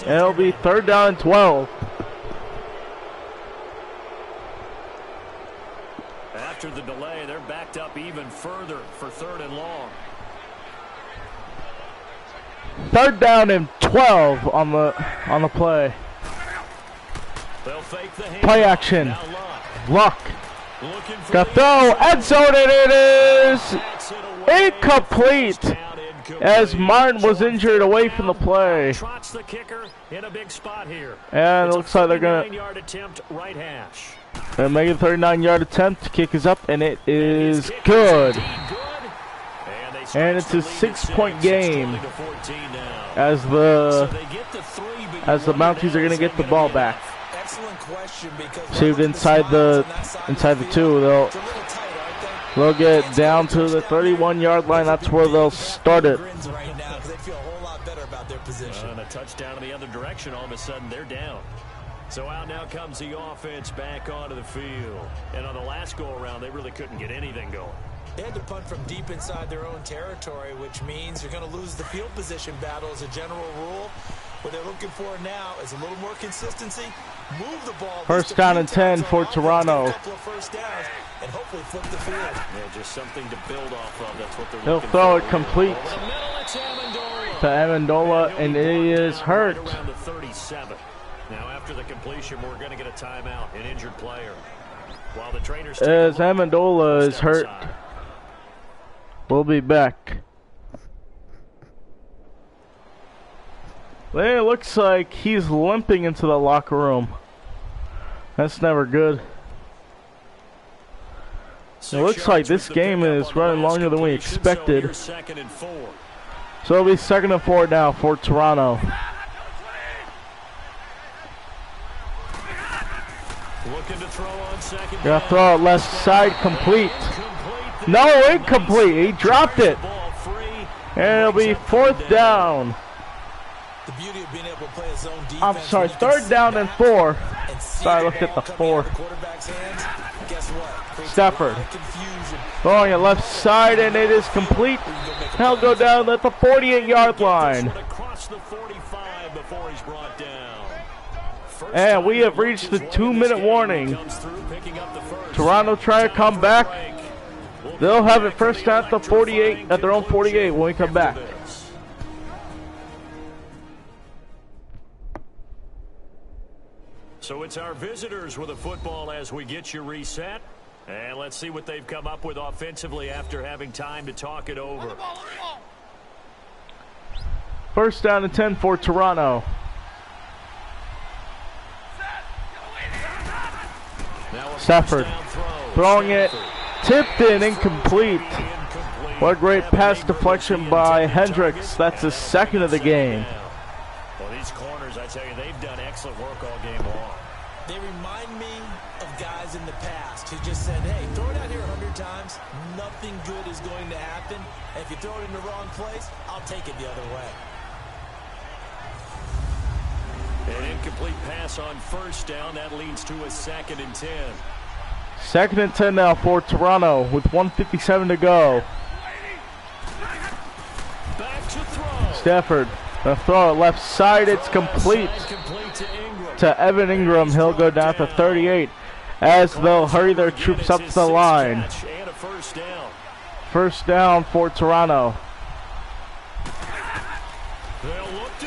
And it'll be third down and 12. After the delay, they're backed up even further for third and long. Third down and 12 on the play. They'll fake the hand. Play action. Luck. Got throw. End zone, and it is incomplete. As Martin was injured away from the play. Trots the kicker in a big spot here. And it looks like they're going to attempt right hash. make a 39-yard attempt. Kick is up, and it is good. And it's a 6-point game as the Mounties are going to get the ball back. Saved inside the 2. They'll get down to the 31-yard line. That's where they'll start it. And a touchdown in the other direction. All of a sudden, they're down. So out now comes the offense back onto the field. And on the last go-around, they really couldn't get anything going. They had to punt from deep inside their own territory, which means you're going to lose the field position battle as a general rule. What they're looking for now is a little more consistency. Move the ball. First down and 10 for Toronto. A couple of first downs and hopefully flip the field. Yeah, just something to build off of. That's what they're He'll looking throw for. it complete to Amendola, and he is hurt. Around the 37. Now after the completion, we're going to get a timeout, an injured player. While the trainers As Amendola is hurt. We'll be back. Well, it looks like he's limping into the locker room. That's never good. It looks like this game is running longer than we expected. So it'll be 2nd and 4 now for Toronto. Looking to throw on second. Gonna throw it left side, complete. No, incomplete. He dropped it. And it'll be 4th down. The beauty of being able to play a zone defense. I'm sorry, 3rd down and 4. Sorry, I looked at the 4. Stafford throwing it left side, and it is complete. He'll go down at the 48-yard line. And we have reached the 2-minute warning. Toronto trying to come back. They'll have it first down at the 48, at their own 48 when we come back. So it's our visitors with a football as we get you reset. And let's see what they've come up with offensively after having time to talk it over. First down and 10 for Toronto. Stafford throwing it, tipped in, incomplete. What a great pass deflection by Hendricks. That's his 2nd of the game. Well, these corners, I tell you, they've done excellent work all game long. They remind me of guys in the past who just said, hey, throw it out here 100 times. Nothing good is going to happen. And if you throw it in the wrong place, I'll take it the other way. An incomplete pass on first down. That leads to a 2nd and 10. 2nd and 10 now for Toronto with 1:57 to go. Back to throw. Stafford gonna throw it left side. It's complete to Evan Ingram. He'll go down to 38 as they'll hurry their troops up to the line. And a first down. First down for Toronto.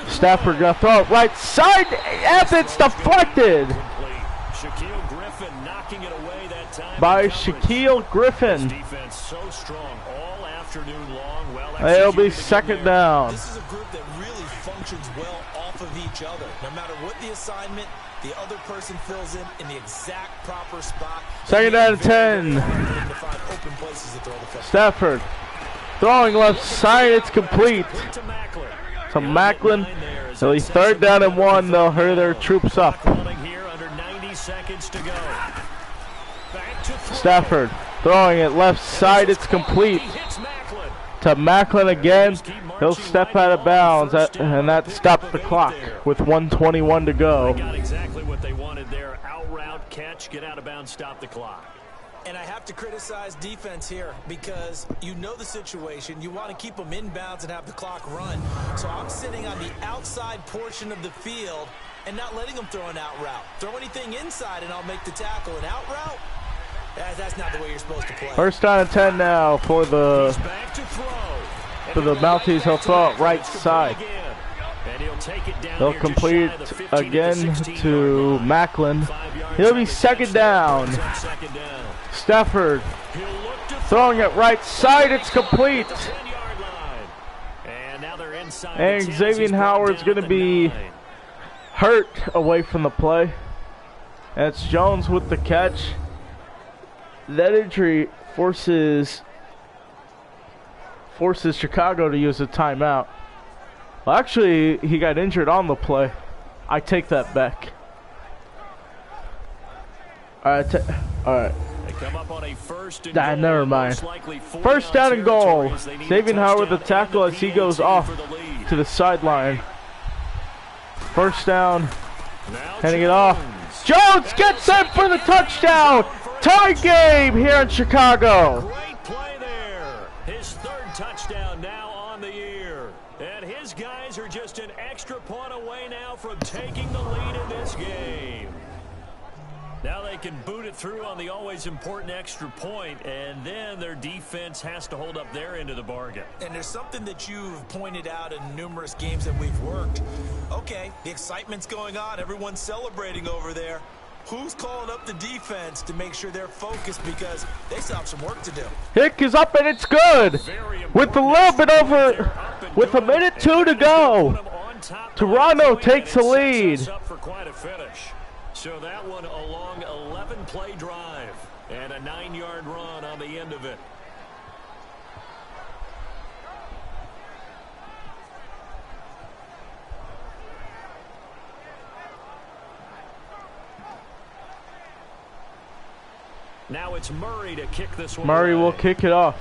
Stafford gonna throw it right side, and it's deflected Shaquille Griffin knocking it away that time by Shaquille Griffin. Defense so strong all afternoon long. Well, It'll be second down. This is a group that really functions well off of each other. No matter what the assignment, the other person fills in the exact proper spot. Second down and 10. Stafford throwing left side, it's complete to Macklin. So he's third down and 1. They'll hurry their troops up. Stafford throwing it left side, it's complete to Macklin again. He'll step out of bounds, and that stops the clock with 1:21 to go. Got exactly what they wanted there. Out route, catch, get out of bounds, stop the clock. And I have to criticize defense here because you know the situation. You want to keep them in bounds and have the clock run. So I'm sitting on the outside portion of the field and not letting them throw an out route. Throw anything inside and I'll make the tackle. An out route? That's not the way you're supposed to play. First down and 10 now for the Mounties. He'll throw it right side. He'll complete it again to Macklin. He'll be second down. Stafford throwing it right side. It's complete. And Xavier Howard's going to be hurt away from the play. And it's Jones with the catch. That injury forces Chicago to use a timeout. Well, actually, he got injured on the play. I take that back. All right. They come up on a first and goal, never mind. First down and goal. Xavier Howard the tackle as he goes off to the sideline. First down. Handing it off. Jones gets in for the touchdown. Tie game here in Chicago. Great play there. His third touchdown now on the year. And his guys are just an extra point away now from taking the lead in this game. Now they can boot it through on the always important extra point, and then their defense has to hold up their end of the bargain. And there's something that you've pointed out in numerous games that we've worked. Okay, the excitement's going on. Everyone's celebrating over there. Who's calling up the defense to make sure they're focused because they still have some work to do? Hick is up and it's good. With a little bit over, with a minute 2 to go. Toronto takes the lead. So that one a long 11-play drive and a 9-yard run on the end of it. Now it's Murray to kick this one. Murray away. will kick it off.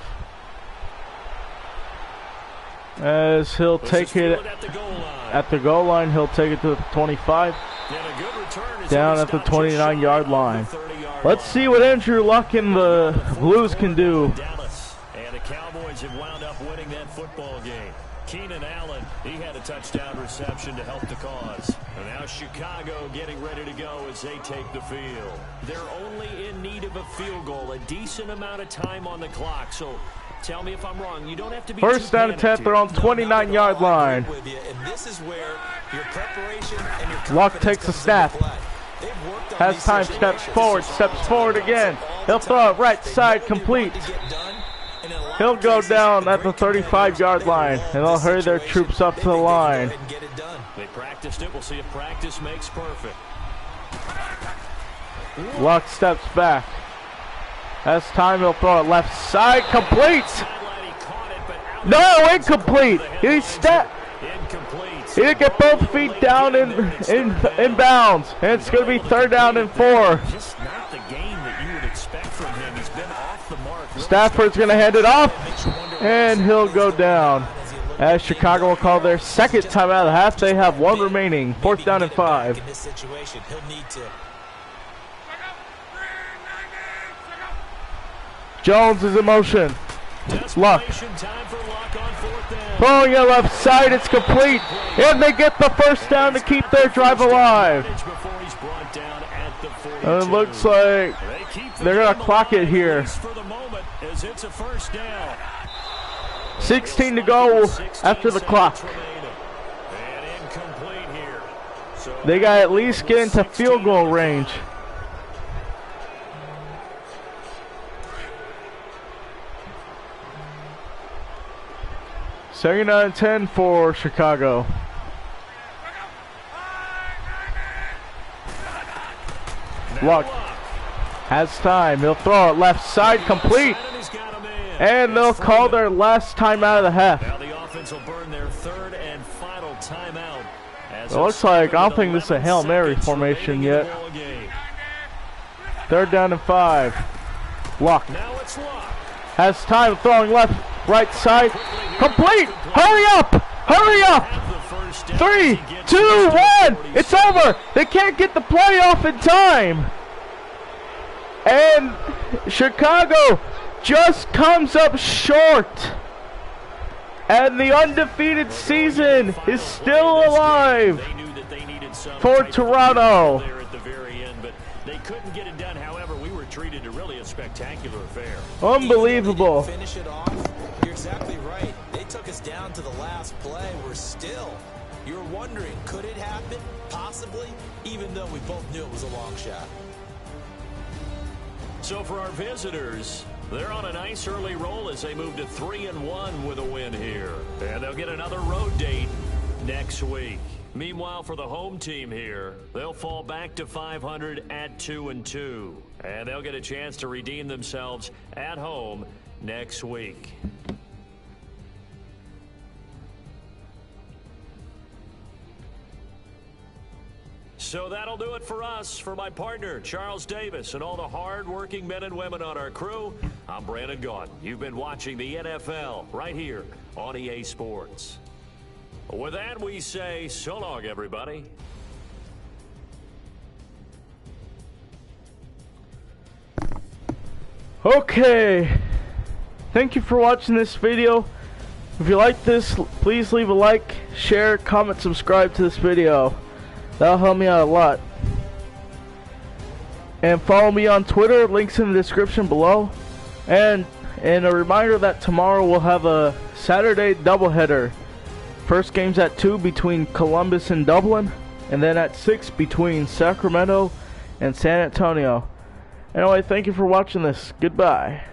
As he'll take it at the goal line, he'll take it to the 25. Down at the 29-yard line. Let's see what Andrew Luck and the Blues can do. And the Cowboys have wound up winning that football game. Keenan Allen, he had a touchdown reception to help the cause. And now Chicago getting ready to go as they take the field. They're only in need of a field goal, a decent amount of time on the clock. So tell me if I'm wrong. You don't have to be first down and 10. They're on 29-yard line. And this is where your preparation and your Luck takes a snap. Has time, steps forward again. He'll throw it right side, complete. He'll go down at the 35-yard line, and they'll hurry their troops up to the line. They practiced it. We'll see if practice makes perfect. Luck steps back. Has time, he'll throw it left side, complete. No, incomplete. He stepped. He didn't get both feet down in bounds. And it's going to be third down and 4. Just not the game that you would expect from him. He's been off the mark. Stafford's going to hand it off, and he'll go down. As Chicago will call their second timeout of the half, they have 1 remaining. Fourth down and 5. In this situation, he'll need to. Jones is in motion. Luck. Throwing it left side, it's complete. And they get the first down to keep their drive alive. And it looks like they're going to clock it here. As it's a first down. 16 to go after the clock. And incomplete here. So They got to at least get into field goal range. Second down and 10 for Chicago. Luck has time. He'll throw it left side, complete. And they'll call their last timeout of the half. Now the offense will burn their third and final timeout. It looks like, I don't think this is a Hail Mary formation yet. Third down and 5. Luck Now it's Luck. has time, throwing left, right side, complete. Hurry up! Hurry up! 3, 2, 1. It's over. They can't get the play off in time. And Chicago just comes up short. And the undefeated season is still alive for Toronto. At the very end, but they couldn't get it done. However, we were treated to really a spectacular affair. Unbelievable. Finish it off. You're exactly right. They took us down to the last play. We're still. You're wondering, could it happen? Possibly, even though we both knew it was a long shot. So for our visitors, they're on a nice early roll as they move to 3-1 with a win here. And they'll get another road date next week. Meanwhile, for the home team here, they'll fall back to 500 at 2-2. And they'll get a chance to redeem themselves at home next week. So that'll do it for us. For my partner, Charles Davis, and all the hard-working men and women on our crew, I'm Brandon Gaudin. You've been watching the NFL right here on EA Sports. With that, we say so long, everybody. Okay. Thank you for watching this video. If you like this, please leave a like, share, comment, subscribe to this video. That'll help me out a lot. And follow me on Twitter, links in the description below. And a reminder that tomorrow we'll have a Saturday doubleheader. First game's at 2 between Columbus and Dublin, and then at 6 between Sacramento and San Antonio. Anyway, thank you for watching this. Goodbye.